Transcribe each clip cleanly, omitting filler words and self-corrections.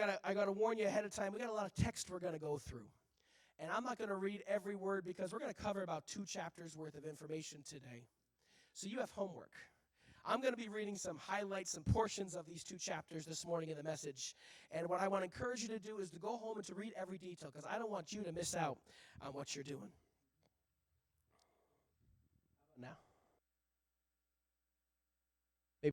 I gotta warn you ahead of time, we got a lot of text we're going to go through. And I'm not going to read every word because we're going to cover about 2 chapters worth of information today. So you have homework. I'm going to be reading some highlights, some portions of these 2 chapters this morning in the message. And what I want to encourage you to do is to go home and to read every detail, because I don't want you to miss out on what you're doing. Now. Maybe.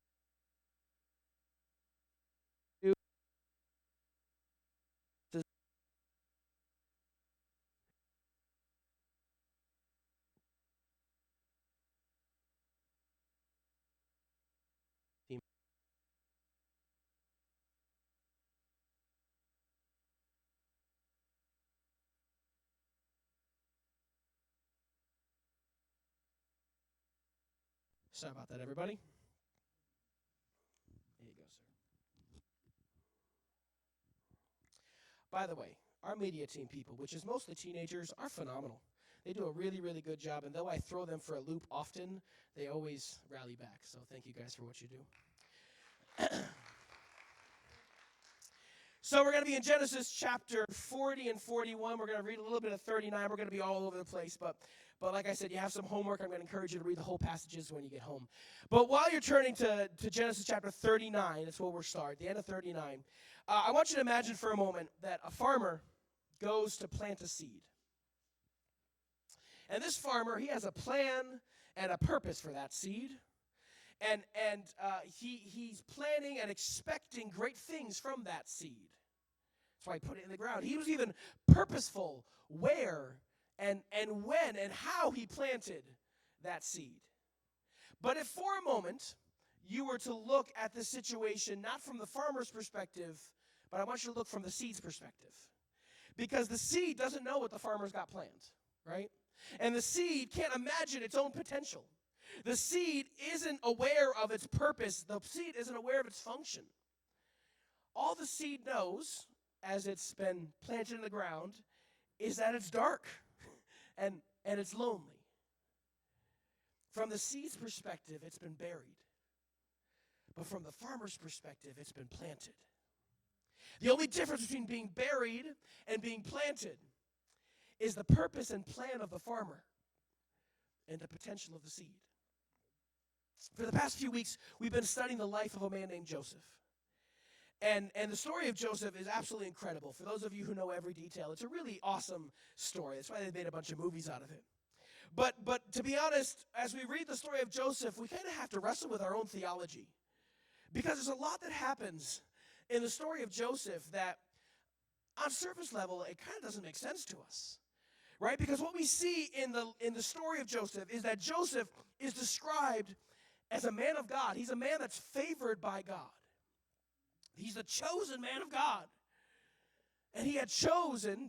Sorry about that, everybody. There you go, sir. By the way, our media team people, which is mostly teenagers, are phenomenal. They do a really, really good job, and though I throw them for a loop often, they always rally back. So thank you guys for what you do. So we're going to be in Genesis chapter 40 and 41. We're going to read a little bit of 39. We're going to be all over the place. But like I said, you have some homework. I'm going to encourage you to read the whole passages when you get home. But while you're turning to Genesis chapter 39, that's where we'll start, the end of 39, I want you to imagine for a moment that a farmer goes to plant a seed. And this farmer, he has a plan and a purpose for that seed. And he's planning and expecting great things from that seed. That's why he put it in the ground. He was even purposeful where and when and how he planted that seed. But if for a moment you were to look at the situation not from the farmer's perspective, but I want you to look from the seed's perspective. Because the seed doesn't know what the farmer's got planned, right? And the seed can't imagine its own potential. The seed isn't aware of its purpose. The seed isn't aware of its function. All the seed knows, as it's been planted in the ground, is that it's dark and it's lonely. From the seed's perspective, it's been buried. But from the farmer's perspective, it's been planted. The only difference between being buried and being planted is the purpose and plan of the farmer and the potential of the seed. For the past few weeks, we've been studying the life of a man named Joseph. And the story of Joseph is absolutely incredible. For those of you who know every detail, it's a really awesome story. That's why they made a bunch of movies out of it. But to be honest, as we read the story of Joseph, we kind of have to wrestle with our own theology. Because there's a lot that happens in the story of Joseph that, on surface level, it kind of doesn't make sense to us. Right? Because what we see in the story of Joseph is that Joseph is described as a man of God. He's a man that's favored by God. He's the chosen man of God. And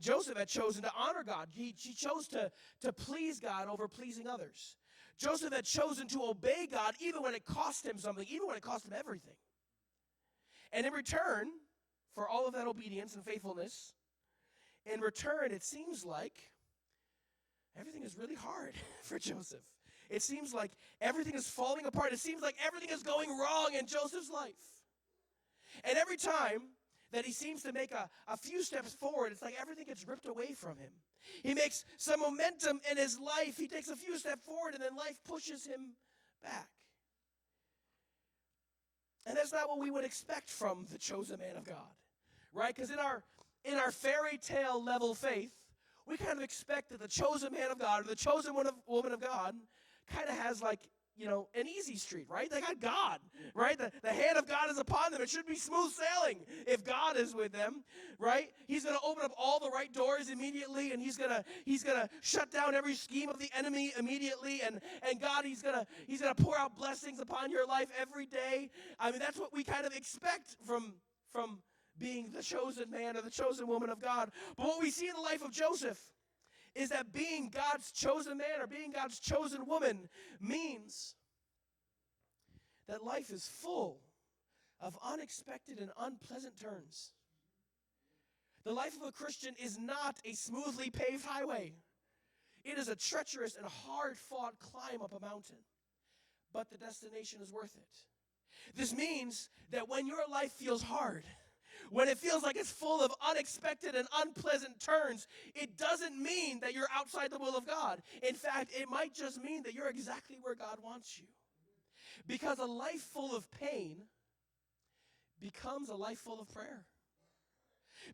Joseph had chosen to honor God. He chose to please God over pleasing others. Joseph had chosen to obey God even when it cost him something, even when it cost him everything. And in return, for all of that obedience and faithfulness, in return, it seems like everything is really hard for Joseph. It seems like everything is falling apart. It seems like everything is going wrong in Joseph's life. And every time that he seems to make a few steps forward, it's like everything gets ripped away from him. He makes some momentum in his life. He takes a few steps forward, and then life pushes him back. And that's not what we would expect from the chosen man of God, right? Because in our fairy tale level faith, we kind of expect that the chosen man of God or the chosen woman of God kind of has an easy street, right? They got God, right? The hand of God is upon them. It should be smooth sailing if God is with them, right? He's going to open up all the right doors immediately, and he's going to shut down every scheme of the enemy immediately, and God, he's going to pour out blessings upon your life every day. I mean, that's what we kind of expect from being the chosen man or the chosen woman of God. But what we see in the life of Joseph is that being God's chosen man or being God's chosen woman means that life is full of unexpected and unpleasant turns. The life of a Christian is not a smoothly paved highway. It is a treacherous and hard-fought climb up a mountain. But the destination is worth it. This means that when your life feels hard, when it feels like it's full of unexpected and unpleasant turns, it doesn't mean that you're outside the will of God. In fact, it might just mean that you're exactly where God wants you. Because a life full of pain becomes a life full of prayer.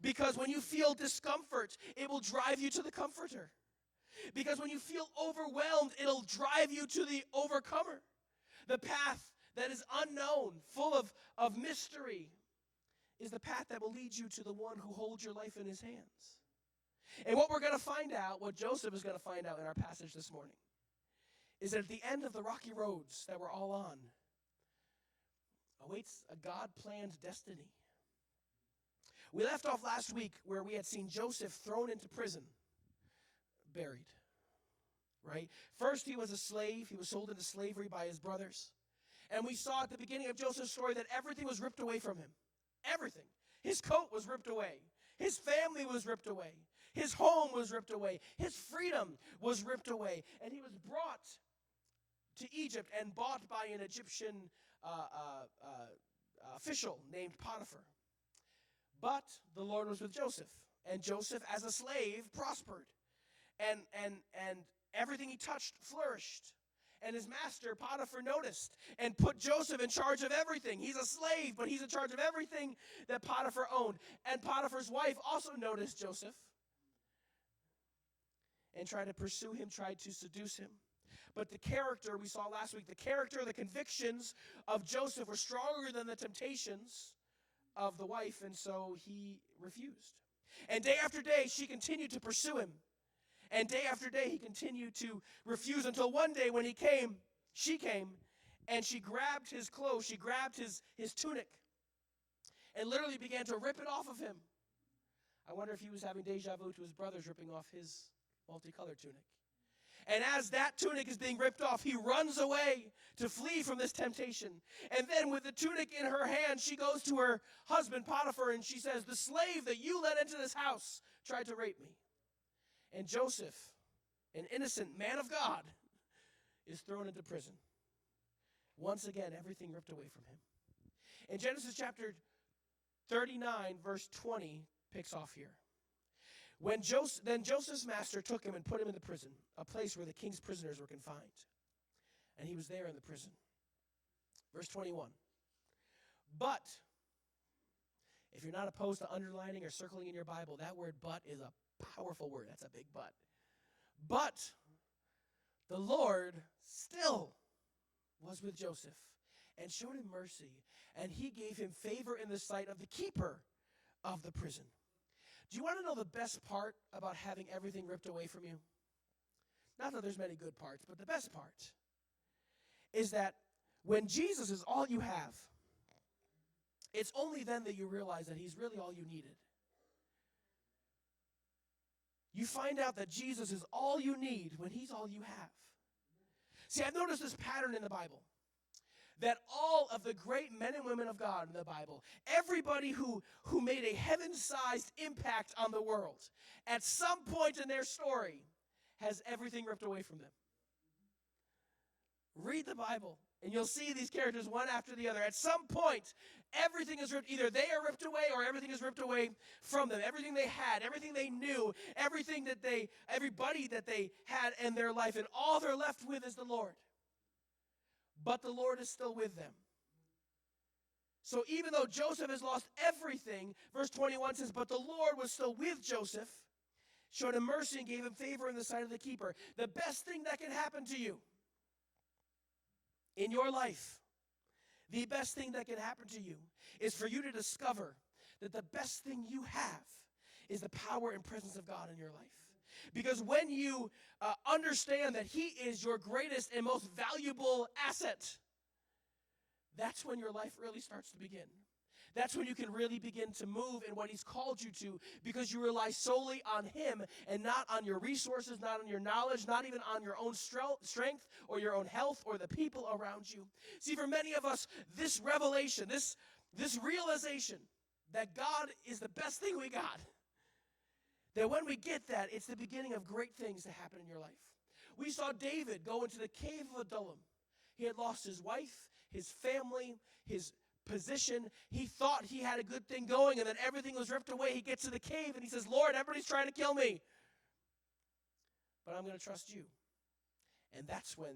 Because when you feel discomfort, it will drive you to the comforter. Because when you feel overwhelmed, it'll drive you to the overcomer. The path that is unknown, full of mystery, is the path that will lead you to the one who holds your life in his hands. And what we're going to find out, what Joseph is going to find out in our passage this morning, is that at the end of the rocky roads that we're all on, awaits a God-planned destiny. We left off last week where we had seen Joseph thrown into prison, buried, right? First, he was a slave. He was sold into slavery by his brothers. And we saw at the beginning of Joseph's story that everything was ripped away from him. Everything. His coat was ripped away. His family was ripped away. His home was ripped away. His freedom was ripped away. And he was brought to Egypt and bought by an Egyptian official named Potiphar. But the Lord was with Joseph. And Joseph, as a slave, prospered. And everything he touched flourished. And his master, Potiphar, noticed and put Joseph in charge of everything. He's a slave, but he's in charge of everything that Potiphar owned. And Potiphar's wife also noticed Joseph and tried to pursue him, tried to seduce him. But the character, we saw last week, the character, the convictions of Joseph were stronger than the temptations of the wife, and so he refused. And day after day, she continued to pursue him. And day after day, he continued to refuse until one day when she came, and she grabbed his clothes, she grabbed his tunic, and literally began to rip it off of him. I wonder if he was having deja vu to his brothers ripping off his multicolored tunic. And as that tunic is being ripped off, he runs away to flee from this temptation. And then with the tunic in her hand, she goes to her husband, Potiphar, and she says, "The slave that you let into this house tried to rape me." And Joseph, an innocent man of God, is thrown into prison. Once again, everything ripped away from him. In Genesis chapter 39, verse 20, picks off here. Then Joseph's master took him and put him in the prison, a place where the king's prisoners were confined. And he was there in the prison. Verse 21. But, if you're not opposed to underlining or circling in your Bible, that word "but" is a powerful word. That's a big but. But the Lord still was with Joseph and showed him mercy, and he gave him favor in the sight of the keeper of the prison. Do you want to know the best part about having everything ripped away from you? Not that there's many good parts, but the best part is that when Jesus is all you have, it's only then that you realize that he's really all you needed. You find out that Jesus is all you need when he's all you have. See, I've noticed this pattern in the Bible, that all of the great men and women of God in the Bible, everybody who made a heaven-sized impact on the world, at some point in their story, has everything ripped away from them. Read the Bible, and you'll see these characters one after the other. At some point, everything is ripped. Either they are ripped away or everything is ripped away from them. Everything they had, everything they knew, everybody that they had in their life, and all they're left with is the Lord. But the Lord is still with them. So even though Joseph has lost everything, verse 21 says, but the Lord was still with Joseph, showed him mercy, and gave him favor in the sight of the keeper. The best thing that can happen to you in your life, the best thing that can happen to you is for you to discover that the best thing you have is the power and presence of God in your life. Because when you understand that he is your greatest and most valuable asset, that's when your life really starts to begin. That's when you can really begin to move in what he's called you to, because you rely solely on him and not on your resources, not on your knowledge, not even on your own strength or your own health or the people around you. See, for many of us, this revelation, this realization that God is the best thing we got, that when we get that, it's the beginning of great things to happen in your life. We saw David go into the cave of Adullam. He had lost his wife, his family, his position. He thought he had a good thing going, and then everything was ripped away. He gets to the cave, and he says, Lord, everybody's trying to kill me, but I'm going to trust you. And that's when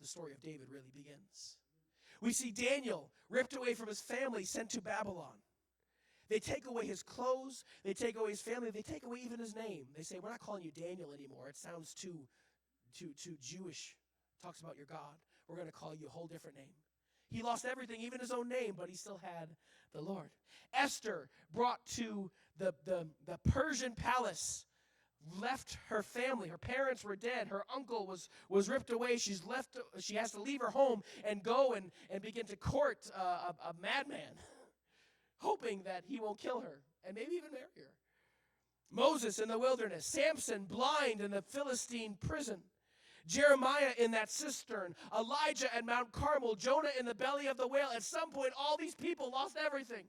the story of David really begins. We see Daniel ripped away from his family, sent to Babylon. They take away his clothes. They take away his family. They take away even his name. They say, we're not calling you Daniel anymore. It sounds too Jewish. It talks about your God. We're going to call you a whole different name. He lost everything, even his own name, but he still had the Lord. Esther, brought to the Persian palace, left her family. Her parents were dead. Her uncle was ripped away. She has to leave her home and go and begin to court a madman, hoping that he won't kill her and maybe even marry her. Moses in the wilderness. Samson blind in the Philistine prison. Jeremiah in that cistern. Elijah at Mount Carmel. Jonah in the belly of the whale. At some point, all these people lost everything.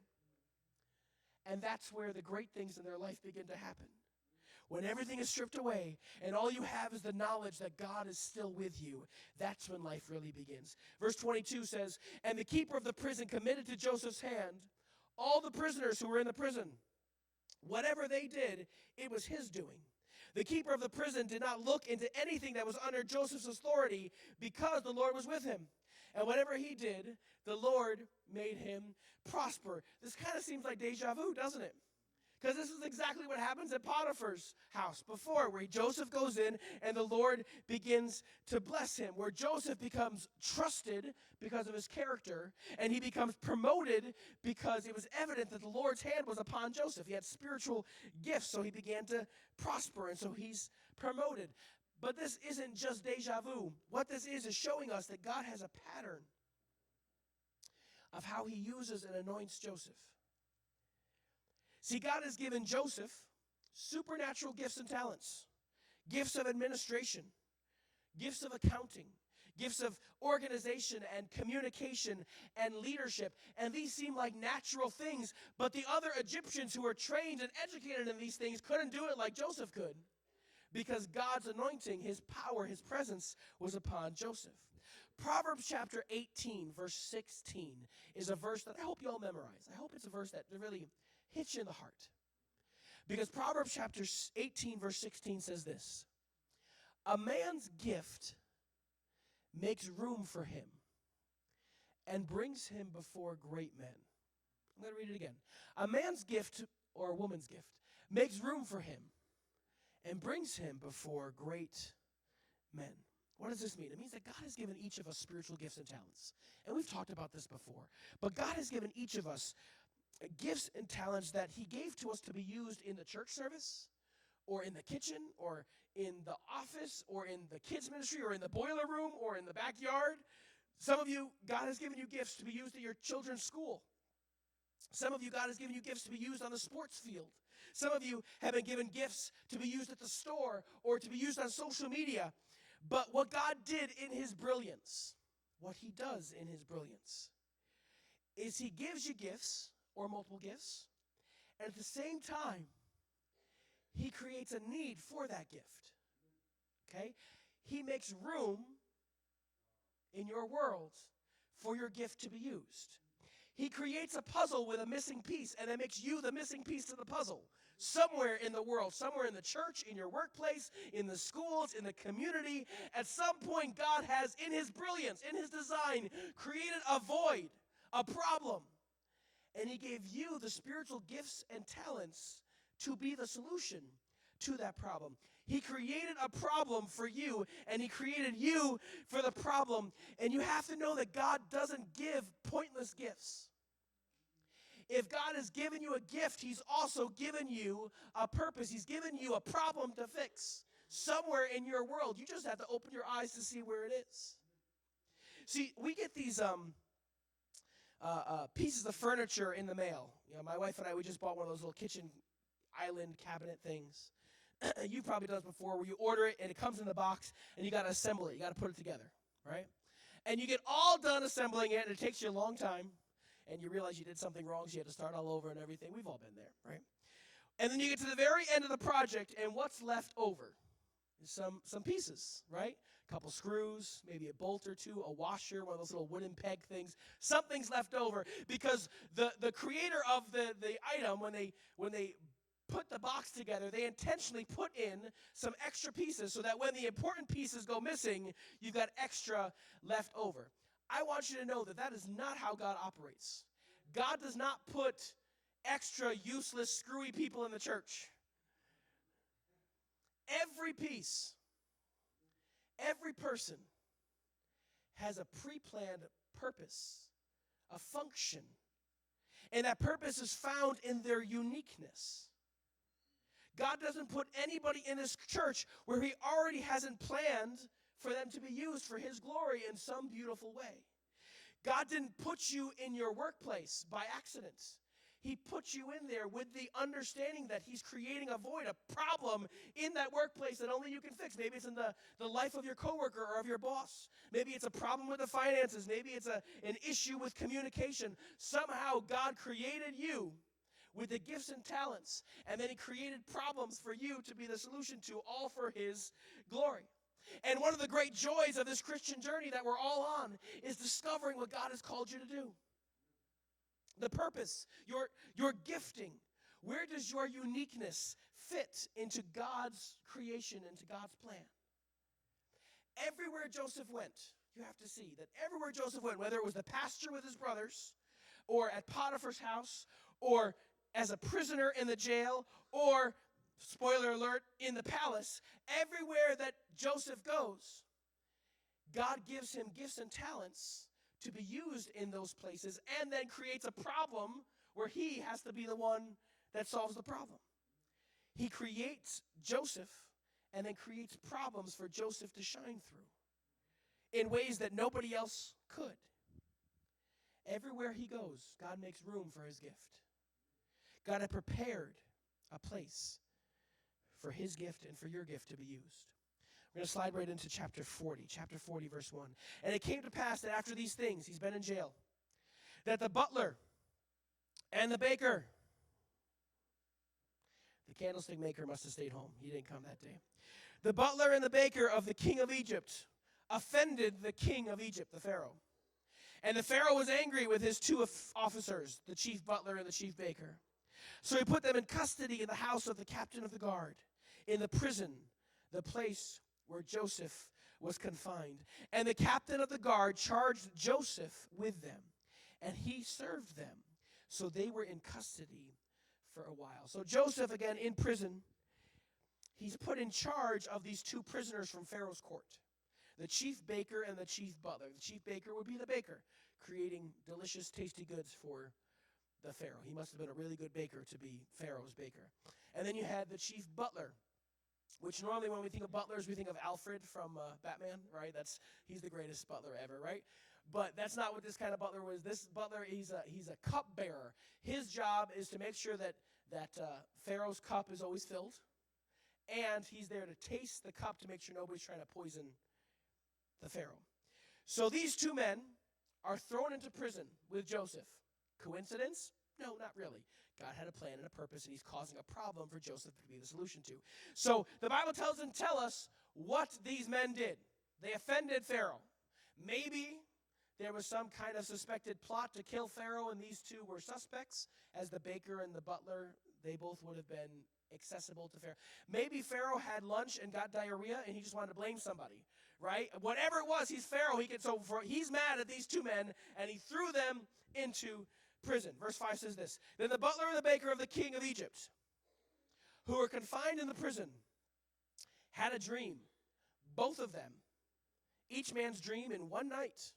And that's where the great things in their life begin to happen. When everything is stripped away and all you have is the knowledge that God is still with you, that's when life really begins. Verse 22 says, and the keeper of the prison committed to Joseph's hand all the prisoners who were in the prison. Whatever they did, it was his doing. The keeper of the prison did not look into anything that was under Joseph's authority because the Lord was with him. And whatever he did, the Lord made him prosper. This kind of seems like deja vu, doesn't it? Because this is exactly what happens at Potiphar's house before, where Joseph goes in and the Lord begins to bless him, where Joseph becomes trusted because of his character, and he becomes promoted because it was evident that the Lord's hand was upon Joseph. He had spiritual gifts, so he began to prosper, and so he's promoted. But this isn't just deja vu. What this is showing us that God has a pattern of how he uses and anoints Joseph. See, God has given Joseph supernatural gifts and talents, gifts of administration, gifts of accounting, gifts of organization and communication and leadership. And these seem like natural things, but the other Egyptians who were trained and educated in these things couldn't do it like Joseph could, because God's anointing, his power, his presence was upon Joseph. Proverbs chapter 18, verse 16 is a verse that I hope you all memorize. I hope it's a verse that really hits you in the heart. Because Proverbs chapter 18, verse 16 says this: a man's gift makes room for him and brings him before great men. I'm going to read it again. A man's gift, or a woman's gift, makes room for him and brings him before great men. What does this mean? It means that God has given each of us spiritual gifts and talents. And we've talked about this before. But God has given each of us gifts and talents that he gave to us to be used in the church service, or in the kitchen, or in the office, or in the kids ministry, or in the boiler room, or in the backyard. Some of you, God has given you gifts to be used at your children's school. Some of you, God has given you gifts to be used on the sports field. Some of you have been given gifts to be used at the store or to be used on social media. But what God did in his brilliance, what he does in his brilliance, is he gives you gifts or multiple gifts, and at the same time, he creates a need for that gift. Okay? He makes room in your world for your gift to be used. He creates a puzzle with a missing piece, and it makes you the missing piece to the puzzle. Somewhere in the world, somewhere in the church, in your workplace, in the schools, in the community, at some point God has, in his brilliance, in his design, created a void, a problem. And he gave you the spiritual gifts and talents to be the solution to that problem. He created a problem for you, and he created you for the problem. And you have to know that God doesn't give pointless gifts. If God has given you a gift, he's also given you a purpose. He's given you a problem to fix somewhere in your world. You just have to open your eyes to see where it is. See, we get these pieces of furniture in the mail. You know, my wife and I, we just bought one of those little kitchen island cabinet things. You've probably done this before, where you order it and it comes in the box and you got to assemble it. You got to put it together, right? And you get all done assembling it, and it takes you a long time, and you realize you did something wrong, so you had to start all over and everything. We've all been there, right? And then you get to the very end of the project, and what's left over? some pieces, right? A couple screws, maybe a bolt or two, a washer, one of those little wooden peg things. Something's left over because the creator of the item, when they put the box together, they intentionally put in some extra pieces so that when the important pieces go missing, you've got extra left over. I want you to know that is not how God operates. God does not put extra useless, screwy people in the church. Every piece, every person has a pre-planned purpose, a function, and that purpose is found in their uniqueness. God doesn't put anybody in his church where he already hasn't planned for them to be used for his glory in some beautiful way. God didn't put you in your workplace by accident. He put you in there with the understanding that he's creating a void, a problem in that workplace that only you can fix. Maybe it's in the life of your coworker or of your boss. Maybe it's a problem with the finances. Maybe it's an issue with communication. Somehow God created you with the gifts and talents, and then he created problems for you to be the solution to, all for his glory. And one of the great joys of this Christian journey that we're all on is discovering what God has called you to do. The purpose, your gifting. Where does your uniqueness fit into God's creation, into God's plan? Everywhere Joseph went, you have to see that everywhere Joseph went, whether it was the pasture with his brothers, or at Potiphar's house, or as a prisoner in the jail, or, spoiler alert, in the palace, everywhere that Joseph goes, God gives him gifts and talents to be used in those places, and then creates a problem where he has to be the one that solves the problem. He creates Joseph and then creates problems for Joseph to shine through in ways that nobody else could. Everywhere he goes, God makes room for his gift. God had prepared a place for his gift and for your gift to be used. We're going to slide right into chapter 40, verse 1. And it came to pass that after these things, he's been in jail, that the butler and the baker, the candlestick maker must have stayed home. He didn't come that day. The butler and the baker of the king of Egypt offended the king of Egypt, the Pharaoh. And the Pharaoh was angry with his two officers, the chief butler and the chief baker. So he put them in custody in the house of the captain of the guard, in the prison, the place where Joseph was confined. And the captain of the guard charged Joseph with them, and he served them. So they were in custody for a while. So Joseph, again, in prison, he's put in charge of these two prisoners from Pharaoh's court, the chief baker and the chief butler. The chief baker would be the baker, creating delicious, tasty goods for the Pharaoh. He must have been a really good baker to be Pharaoh's baker. And then you had the chief butler, which normally when we think of butlers, we think of Alfred from Batman, right? He's the greatest butler ever, right? But that's not what this kind of butler was. This butler, he's a cupbearer. His job is to make sure that Pharaoh's cup is always filled, and he's there to taste the cup to make sure nobody's trying to poison the Pharaoh. So these two men are thrown into prison with Joseph. Coincidence? No, not really. God had a plan and a purpose, and he's causing a problem for Joseph to be the solution to. So the Bible doesn't tell us what these men did. They offended Pharaoh. Maybe there was some kind of suspected plot to kill Pharaoh, and these two were suspects, as the baker and the butler, they both would have been accessible to Pharaoh. Maybe Pharaoh had lunch and got diarrhea, and he just wanted to blame somebody, right? Whatever it was, he's Pharaoh. He's mad at these two men, and he threw them into prison. Verse 5 says this: Then the butler and the baker of the king of Egypt, who were confined in the prison, had a dream, both of them, each man's dream in one night,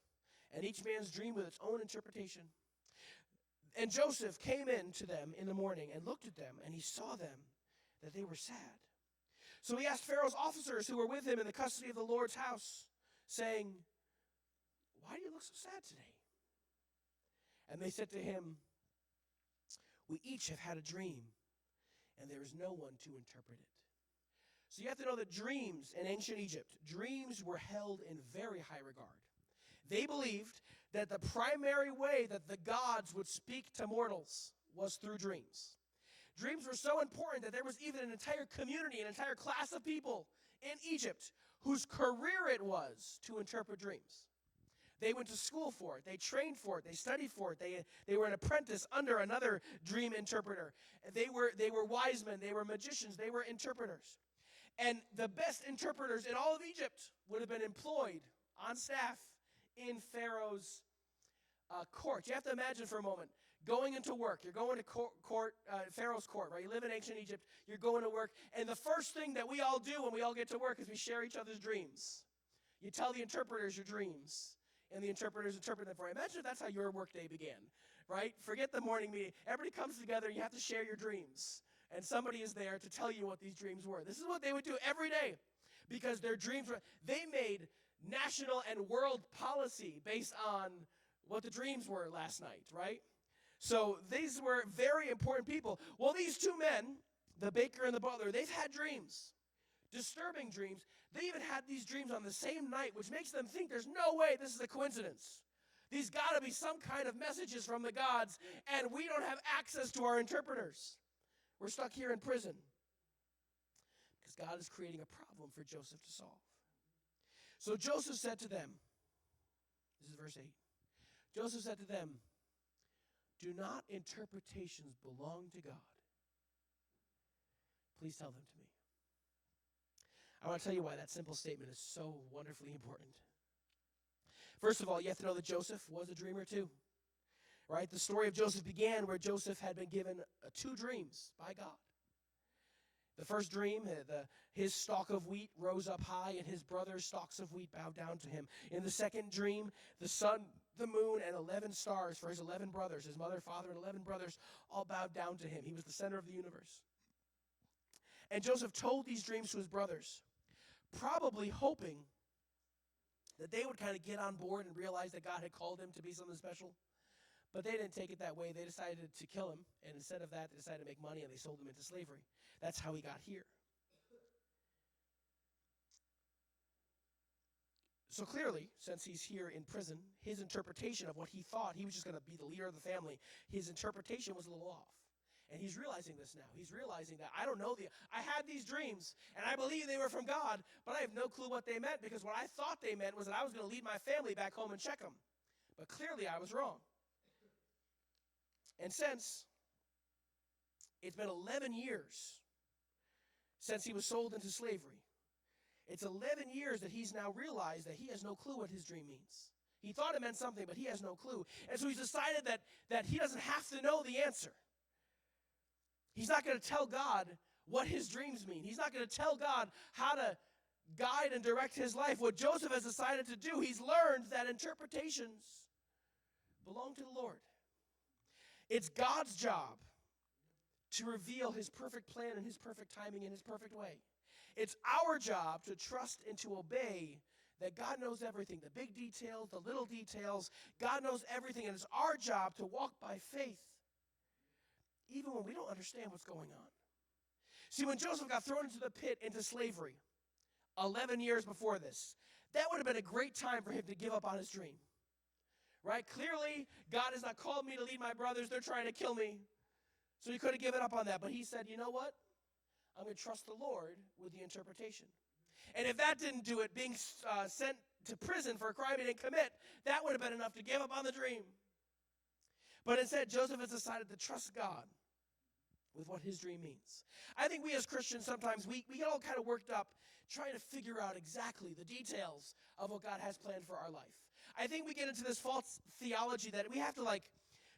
and each man's dream with its own interpretation. And Joseph came in to them in the morning and looked at them, and he saw them, that they were sad. So he asked Pharaoh's officers who were with him in the custody of the Lord's house, saying, "Why do you look so sad today?" And they said to him, "We each have had a dream, and there is no one to interpret it." So you have to know that dreams in ancient Egypt, dreams were held in very high regard. They believed that the primary way that the gods would speak to mortals was through dreams. Dreams were so important that there was even an entire community, an entire class of people in Egypt whose career it was to interpret dreams. They went to school for it. They trained for it. They studied for it. They were an apprentice under another dream interpreter. They were wise men. They were magicians. They were interpreters. And the best interpreters in all of Egypt would have been employed on staff in Pharaoh's court. You have to imagine for a moment going into work. You're going to Pharaoh's court, right? You live in ancient Egypt. You're going to work. And the first thing that we all do when we all get to work is we share each other's dreams. You tell the interpreters your dreams, and the interpreters interpret them for you. Imagine if that's how your workday began, right? Forget the morning meeting. Everybody comes together, and you have to share your dreams. And somebody is there to tell you what these dreams were. This is what they would do every day because their dreams were, they made national and world policy based on what the dreams were last night, right? So these were very important people. Well, these two men, the baker and the butler, they've had dreams, disturbing dreams. They even had these dreams on the same night, which makes them think there's no way this is a coincidence. These got to be some kind of messages from the gods, and we don't have access to our interpreters. We're stuck here in prison because God is creating a problem for Joseph to solve. So Joseph said to them, this is verse 8, Joseph said to them, do not interpretations belong to God? Please tell them to me. I want to tell you why that simple statement is so wonderfully important. First of all, you have to know that Joseph was a dreamer too. Right? The story of Joseph began where Joseph had been given 2 dreams by God. The first dream, his stalk of wheat rose up high and his brother's stalks of wheat bowed down to him. In the second dream, the sun, the moon, and 11 stars for his 11 brothers, his mother, father, and 11 brothers, all bowed down to him. He was the center of the universe. And Joseph told these dreams to his brothers, probably hoping that they would kind of get on board and realize that God had called him to be something special. But they didn't take it that way. They decided to kill him, and instead of that, they decided to make money, and they sold him into slavery. That's how he got here. So clearly, since he's here in prison, his interpretation of what he thought he was just going to be the leader of the family, his interpretation was a little off. And he's realizing this now. He's realizing that I had these dreams, and I believe they were from God, but I have no clue what they meant, because what I thought they meant was that I was going to lead my family back home and check them. But clearly I was wrong. And since it's been 11 years since he was sold into slavery, it's 11 years that he's now realized that he has no clue what his dream means. He thought it meant something, but he has no clue. And so he's decided that he doesn't have to know the answer. He's not going to tell God what his dreams mean. He's not going to tell God how to guide and direct his life. What Joseph has decided to do, he's learned that interpretations belong to the Lord. It's God's job to reveal his perfect plan and his perfect timing and his perfect way. It's our job to trust and to obey that God knows everything, the big details, the little details. God knows everything, and it's our job to walk by faith, even when we don't understand what's going on. See, when Joseph got thrown into the pit, into slavery, 11 years before this, that would have been a great time for him to give up on his dream. Right? Clearly, God has not called me to lead my brothers. They're trying to kill me. So he could have given up on that. But he said, you know what? I'm going to trust the Lord with the interpretation. And if that didn't do it, being sent to prison for a crime he didn't commit, that would have been enough to give up on the dream. But instead, Joseph has decided to trust God with what his dream means. I think we as Christians sometimes, we get all kind of worked up trying to figure out exactly the details of what God has planned for our life. I think we get into this false theology that we have to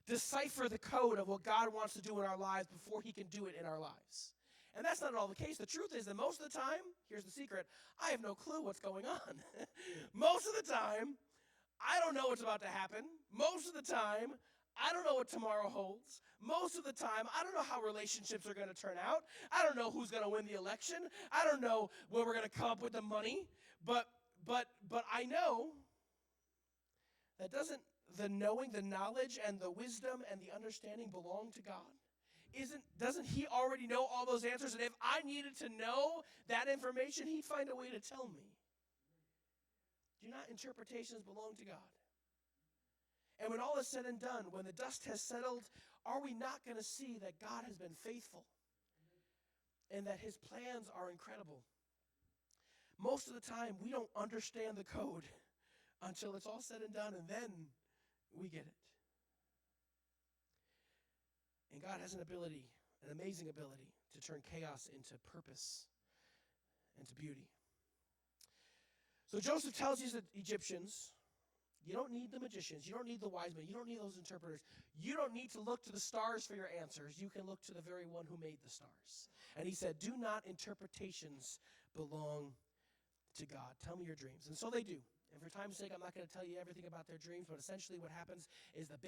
decipher the code of what God wants to do in our lives before he can do it in our lives. And that's not at all the case. The truth is that most of the time, here's the secret, I have no clue what's going on. Most of the time, I don't know what's about to happen. Most of the time, I don't know what tomorrow holds. Most of the time, I don't know how relationships are going to turn out. I don't know who's going to win the election. I don't know where we're going to come up with the money. But I know that doesn't the knowing, the knowledge, and the wisdom and the understanding belong to God? Doesn't he already know all those answers? And if I needed to know that information, he'd find a way to tell me. Do not interpretations belong to God? And when all is said and done, when the dust has settled are we not going to see that God has been faithful and that his plans are incredible? Most of the time, we don't understand the code until it's all said and done, and then we get it. And God has an ability, an amazing ability, to turn chaos into purpose and to beauty. So Joseph tells these Egyptians, you don't need the magicians, you don't need the wise men, you don't need those interpreters, you don't need to look to the stars for your answers, you can look to the very one who made the stars. And he said, do not interpretations belong to God? Tell me your dreams. And so they do. And for time's sake, I'm not going to tell you everything about their dreams, but essentially what happens is the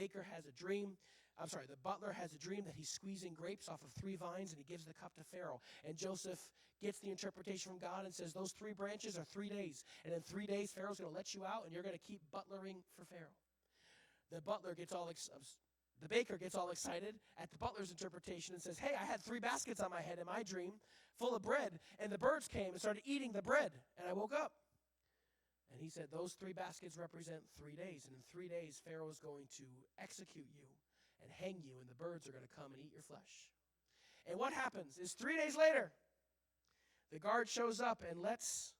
butler has a dream that he's squeezing grapes off of 3 vines, and he gives the cup to Pharaoh. And Joseph gets the interpretation from God and says, those 3 branches are 3 days. And in 3 days, Pharaoh's going to let you out, and you're going to keep butlering for Pharaoh. The baker gets all excited at the butler's interpretation and says, hey, I had 3 baskets on my head in my dream full of bread, and the birds came and started eating the bread, and I woke up. And he said, those 3 baskets represent 3 days, and in 3 days, Pharaoh is going to execute you and hang you, and the birds are going to come and eat your flesh. And what happens is 3 days later, the guard shows up and lets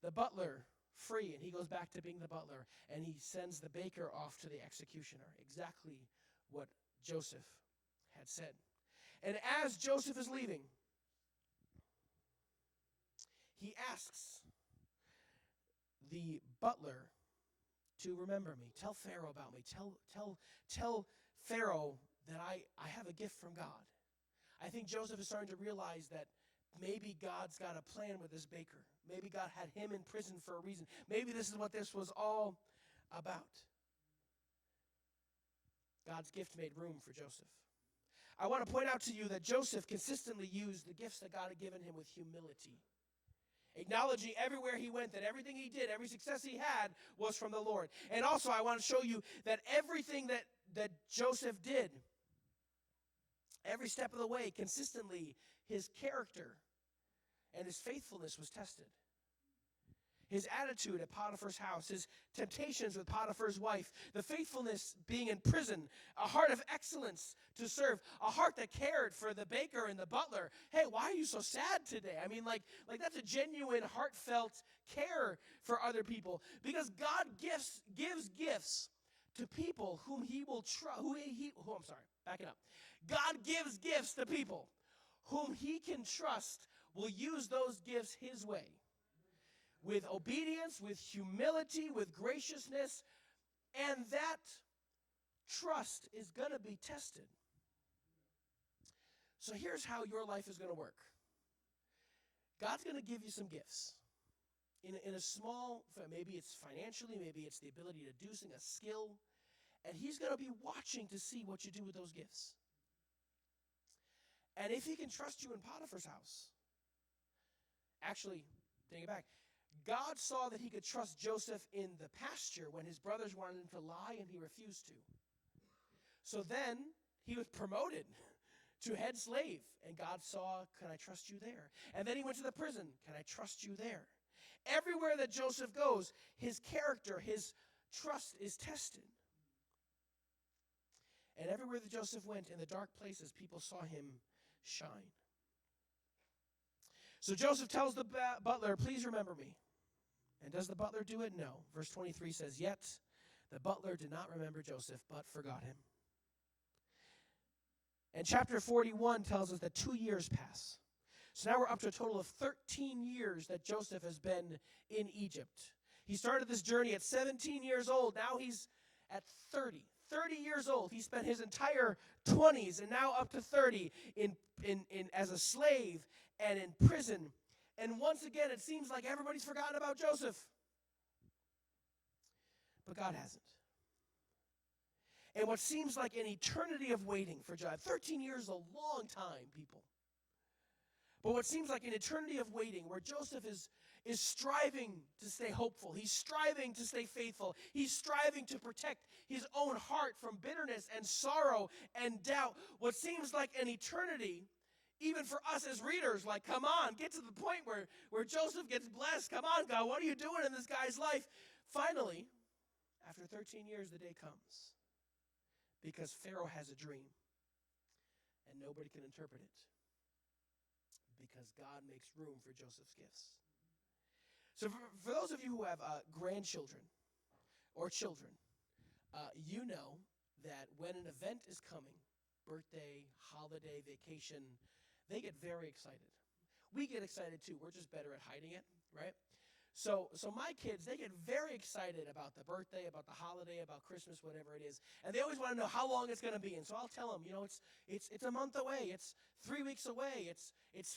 the butler free, and he goes back to being the butler, and he sends the baker off to the executioner. Exactly what Joseph had said. And as Joseph is leaving, he asks the butler to remember me. Tell Pharaoh about me. Tell Pharaoh that I have a gift from God. I think Joseph is starting to realize that maybe God's got a plan with this baker. Maybe God had him in prison for a reason. Maybe this is what this was all about. God's gift made room for Joseph. I want to point out to you that Joseph consistently used the gifts that God had given him with humility, acknowledging everywhere he went that everything he did, every success he had, was from the Lord. And also, I want to show you that everything that Joseph did, every step of the way, consistently, his character and his faithfulness was tested. His attitude at Potiphar's house, his temptations with Potiphar's wife, the faithfulness being in prison, a heart of excellence to serve, a heart that cared for the baker and the butler. Hey, why are you so sad today? I mean, like that's a genuine, heartfelt care for other people, because God gives gifts to people whom he will trust. Backing up. God gives gifts to people whom he can trust will use those gifts his way. With obedience, with humility, with graciousness, and that trust is going to be tested. So here's how your life is going to work. God's going to give you some gifts. In a small, maybe it's financially, maybe it's the ability to do something, a skill, and he's going to be watching to see what you do with those gifts. And if he can trust you in Potiphar's house, actually, take it back, God saw that he could trust Joseph in the pasture when his brothers wanted him to lie and he refused to. So then he was promoted to head slave, and God saw, can I trust you there? And then he went to the prison, can I trust you there? Everywhere that Joseph goes, his character, his trust is tested. And everywhere that Joseph went, in the dark places, people saw him shine. So Joseph tells the butler, please remember me. And does the butler do it? No. Verse 23 says, yet the butler did not remember Joseph, but forgot him. And chapter 41 tells us that 2 years pass. So now we're up to a total of 13 years that Joseph has been in Egypt. He started this journey at 17 years old. Now he's at 30. 30 years old. He spent his entire 20s and now up to 30 in as a slave and in prison. And once again, it seems like everybody's forgotten about Joseph. But God hasn't. And what seems like an eternity of waiting for Joseph, 13 years is a long time, people. But what seems like an eternity of waiting, where Joseph is striving to stay hopeful. He's striving to stay faithful. He's striving to protect his own heart from bitterness and sorrow and doubt. What seems like an eternity, even for us as readers, like, come on, get to the point where Joseph gets blessed. Come on, God, what are you doing in this guy's life? Finally, after 13 years, the day comes. Because Pharaoh has a dream. and nobody can interpret it because God makes room for Joseph's gifts. So for those of you who have grandchildren or children, you know that when an event is coming, birthday, holiday, vacation, they get very excited. We get excited too. We're just better at hiding it, right? So my kids, they get very excited about the birthday, about the holiday, about Christmas, whatever it is, and they always want to know how long it's going to be. And so I'll tell them, it's a month away, it's 3 weeks away, it's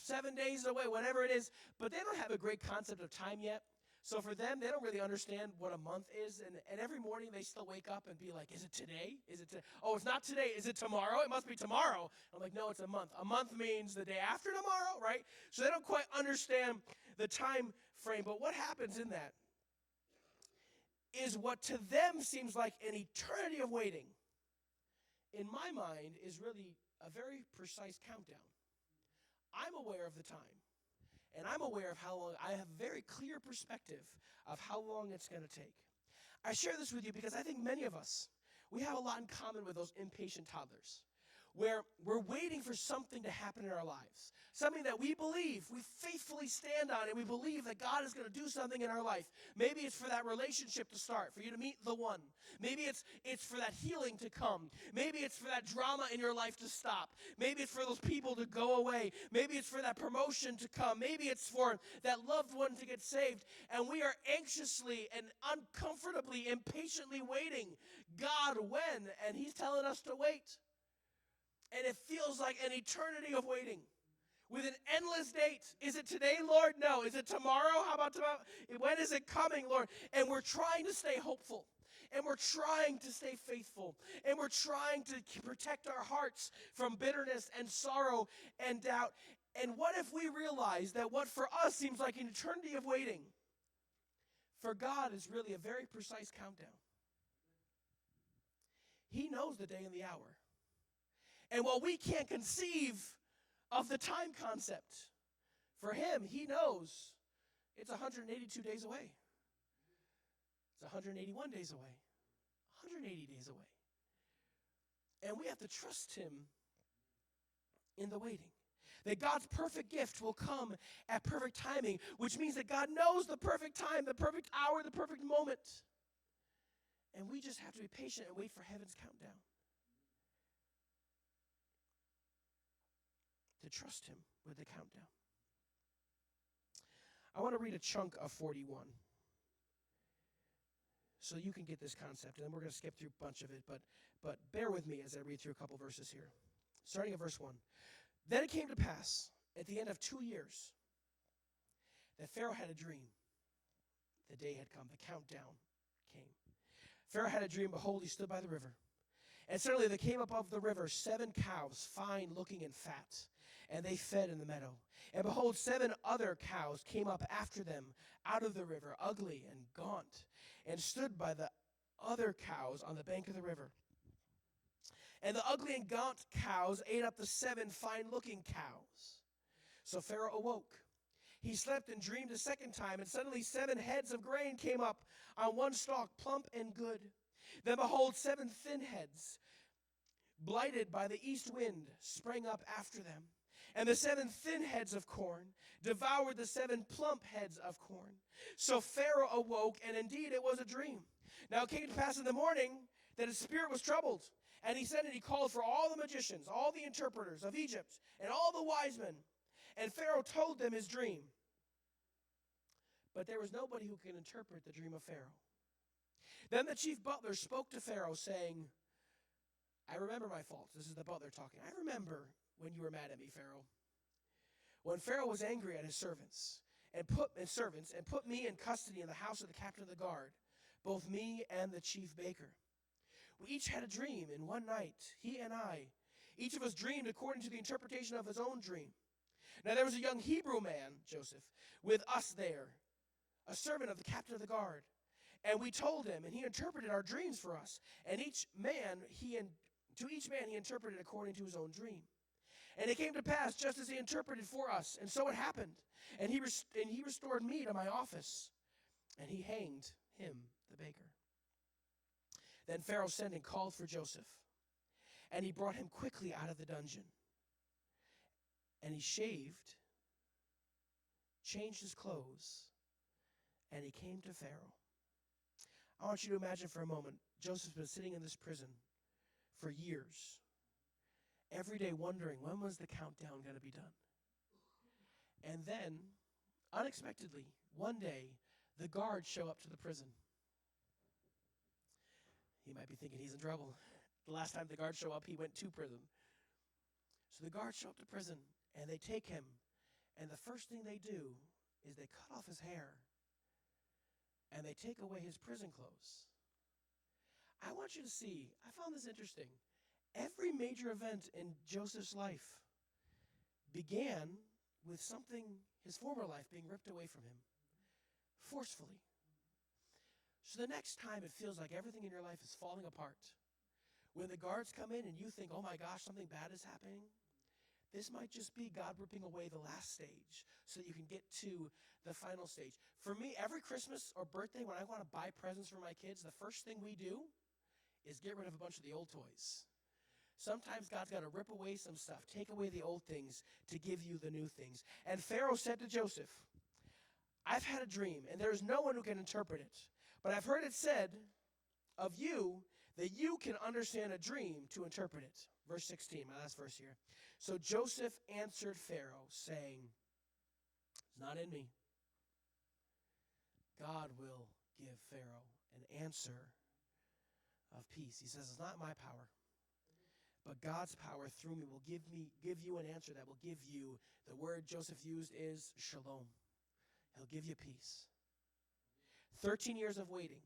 7 days away, whatever it is. But they don't have a great concept of time yet. So for them, they don't really understand what a month is. And every morning they still wake up and be like, is it today? Is it oh, it's not today. Is it tomorrow? It must be tomorrow. I'm like, no, it's a month. A month means the day after tomorrow, right? So they don't quite understand the time frame. But what happens in that is what to them seems like an eternity of waiting, in my mind, is really a very precise countdown. I'm aware of the time. And I'm aware of how long. I have a very clear perspective of how long it's going to take. I share this with you because I think many of us, we have a lot in common with those impatient toddlers, where we're waiting for something to happen in our lives, something that we believe, we faithfully stand on, and we believe that God is going to do something in our life. Maybe it's for that relationship to start, for you to meet the one. Maybe it's for that healing to come. Maybe it's for that drama in your life to stop. Maybe it's for those people to go away. Maybe it's for that promotion to come. Maybe it's for that loved one to get saved. And we are anxiously and uncomfortably, impatiently waiting. God, when? And he's telling us to wait. And it feels like an eternity of waiting with an endless date. Is it today, Lord? No. Is it tomorrow? How about tomorrow? When is it coming, Lord? And we're trying to stay hopeful. And we're trying to stay faithful. And we're trying to protect our hearts from bitterness and sorrow and doubt. And what if we realize that what for us seems like an eternity of waiting, for God is really a very precise countdown. He knows the day and the hour. And while we can't conceive of the time concept, for him, he knows it's 182 days away. It's 181 days away. 180 days away. And we have to trust him in the waiting. That God's perfect gift will come at perfect timing, which means that God knows the perfect time, the perfect hour, the perfect moment. And we just have to be patient and wait for heaven's countdown. To trust him with the countdown. I want to read a chunk of 41 so you can get this concept, and then we're going to skip through a bunch of it, but bear with me as I read through a couple verses here. Starting at verse 1. Then it came to pass at the end of 2 years that Pharaoh had a dream. The day had come, the countdown came. Pharaoh had a dream, behold, he stood by the river. And suddenly there came up above the river 7 cows, fine looking and fat, and they fed in the meadow. And behold, 7 other cows came up after them out of the river, ugly and gaunt, and stood by the other cows on the bank of the river. And the ugly and gaunt cows ate up the 7 fine-looking cows. So Pharaoh awoke. He slept and dreamed a second time, and suddenly 7 heads of grain came up on one stalk, plump and good. Then behold, 7 thin heads, blighted by the east wind, sprang up after them. And the 7 thin heads of corn devoured the 7 plump heads of corn. So Pharaoh awoke, and indeed it was a dream. Now it came to pass in the morning that his spirit was troubled. And he sent and he called for all the magicians, all the interpreters of Egypt, and all the wise men. And Pharaoh told them his dream. But there was nobody who could interpret the dream of Pharaoh. Then the chief butler spoke to Pharaoh, saying, I remember my faults. This is the butler talking. I remember when you were mad at me, Pharaoh. When Pharaoh was angry at his servants and put me in custody in the house of the captain of the guard, both me and the chief baker. We each had a dream in one night, he and I. Each of us dreamed according to the interpretation of his own dream. Now there was a young Hebrew man, Joseph, with us there, a servant of the captain of the guard. And we told him, and he interpreted our dreams for us. And to each man he interpreted according to his own dream. And it came to pass just as he interpreted for us, and so it happened. And he restored me to my office, and he hanged him, the baker. Then Pharaoh sent and called for Joseph, and he brought him quickly out of the dungeon. And he shaved, changed his clothes, and he came to Pharaoh. I want you to imagine for a moment, Joseph's been sitting in this prison for years, every day wondering, when was the countdown going to be done? And then, unexpectedly, one day, the guards show up to the prison. He might be thinking he's in trouble. The last time the guards show up, he went to prison. So the guards show up to prison, and they take him, and the first thing they do is they cut off his hair, and they take away his prison clothes. I want you to see, I found this interesting. Every major event in Joseph's life began with something, his former life, being ripped away from him, forcefully. So the next time it feels like everything in your life is falling apart, when the guards come in and you think, oh my gosh, something bad is happening, this might just be God ripping away the last stage so that you can get to the final stage. For me, every Christmas or birthday, when I want to buy presents for my kids, the first thing we do is get rid of a bunch of the old toys. Sometimes God's got to rip away some stuff, take away the old things to give you the new things. And Pharaoh said to Joseph, I've had a dream, and there is no one who can interpret it. But I've heard it said of you that you can understand a dream to interpret it. Verse 16, my last verse here. So Joseph answered Pharaoh, saying, it's not in me. God will give Pharaoh an answer of peace. He says, it's not my power, but God's power through me will give you an answer that will give you, the word Joseph used is shalom. He'll give you peace. 13 years of waiting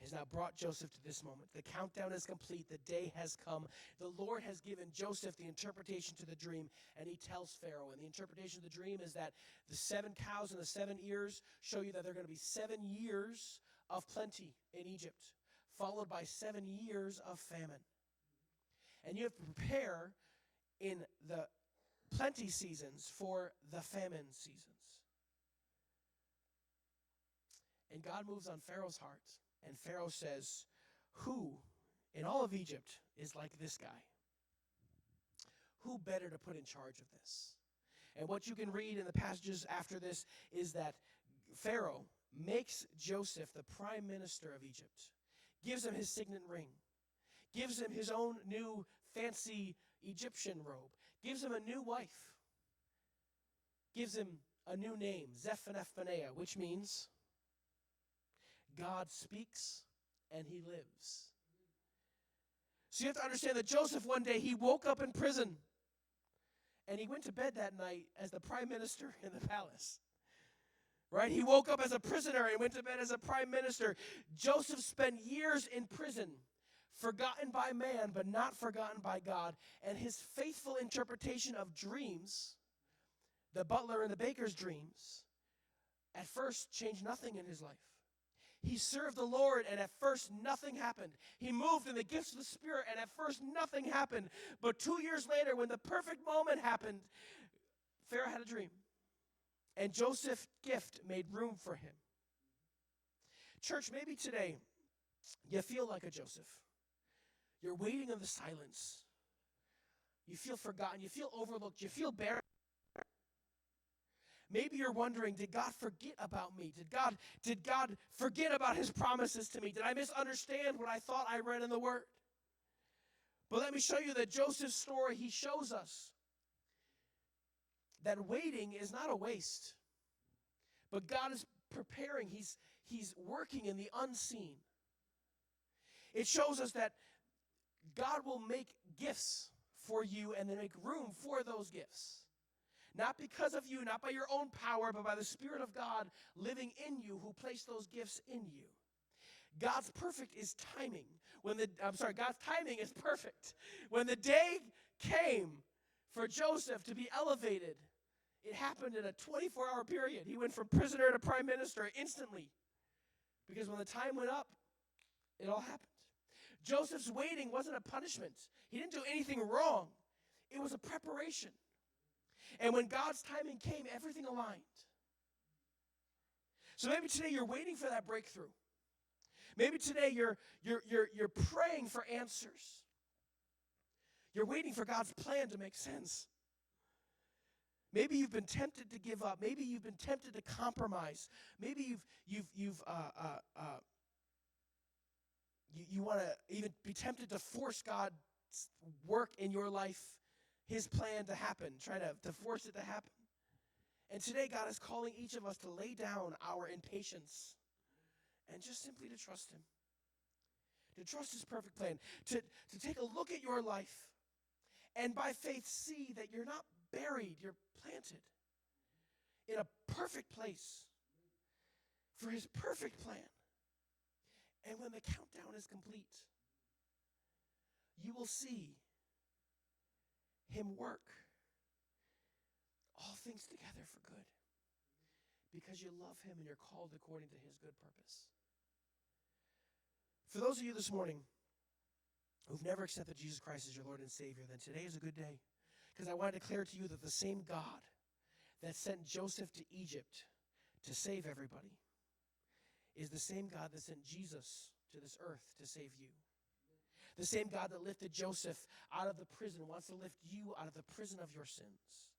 has now brought Joseph to this moment. The countdown is complete. The day has come. The Lord has given Joseph the interpretation to the dream, and he tells Pharaoh. And the interpretation of the dream is that the 7 cows and the 7 ears show you that there are going to be 7 years of plenty in Egypt, followed by 7 years of famine. And you have to prepare in the plenty seasons for the famine seasons. And God moves on Pharaoh's heart. And Pharaoh says, who in all of Egypt is like this guy? Who better to put in charge of this? And what you can read in the passages after this is that Pharaoh makes Joseph the prime minister of Egypt, gives him his signet ring, gives him his own new fancy Egyptian robe, gives him a new wife, gives him a new name, Zephaniah, which means God speaks and he lives. So you have to understand that Joseph one day, he woke up in prison and he went to bed that night as the prime minister in the palace. Right? He woke up as a prisoner and went to bed as a prime minister. Joseph spent years in prison, forgotten by man, but not forgotten by God. And his faithful interpretation of dreams, the butler and the baker's dreams, at first changed nothing in his life. He served the Lord, and at first nothing happened. He moved in the gifts of the Spirit, and at first nothing happened. But 2 years later, when the perfect moment happened, Pharaoh had a dream. And Joseph's gift made room for him. Church, maybe today you feel like a Joseph. You're waiting in the silence. You feel forgotten. You feel overlooked. You feel barren. Maybe you're wondering, did God forget about me? Did God forget about his promises to me? Did I misunderstand what I thought I read in the Word? But let me show you that Joseph's story, he shows us that waiting is not a waste. But God is preparing. He's working in the unseen. It shows us that God will make gifts for you and then make room for those gifts. Not because of you, not by your own power, but by the Spirit of God living in you who placed those gifts in you. God's perfect is timing. God's timing is perfect. When the day came for Joseph to be elevated, it happened in a 24-hour period. He went from prisoner to prime minister instantly. Because when the time went up, it all happened. Joseph's waiting wasn't a punishment. He didn't do anything wrong. It was a preparation. And when God's timing came, everything aligned. So maybe today you're waiting for that breakthrough. Maybe today you're praying for answers. You're waiting for God's plan to make sense. Maybe you've been tempted to give up. Maybe you've been tempted to compromise. Maybe you want to even be tempted to force God's work in your life, his plan to happen, try to force it to happen. And today God is calling each of us to lay down our impatience and just simply to trust him, to trust his perfect plan, to take a look at your life and by faith see that you're not buried, you're planted in a perfect place for his perfect plan. And when the countdown is complete, you will see him work all things together for good because you love him and you're called according to his good purpose. For those of you this morning who've never accepted Jesus Christ as your Lord and Savior, then today is a good day, because I want to declare to you that the same God that sent Joseph to Egypt to save everybody is the same God that sent Jesus to this earth to save you. The same God that lifted Joseph out of the prison wants to lift you out of the prison of your sins.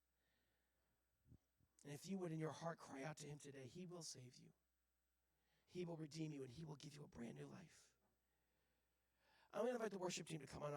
And if you would in your heart cry out to him today, he will save you. He will redeem you, and he will give you a brand new life. I'm going to invite the worship team to come on up.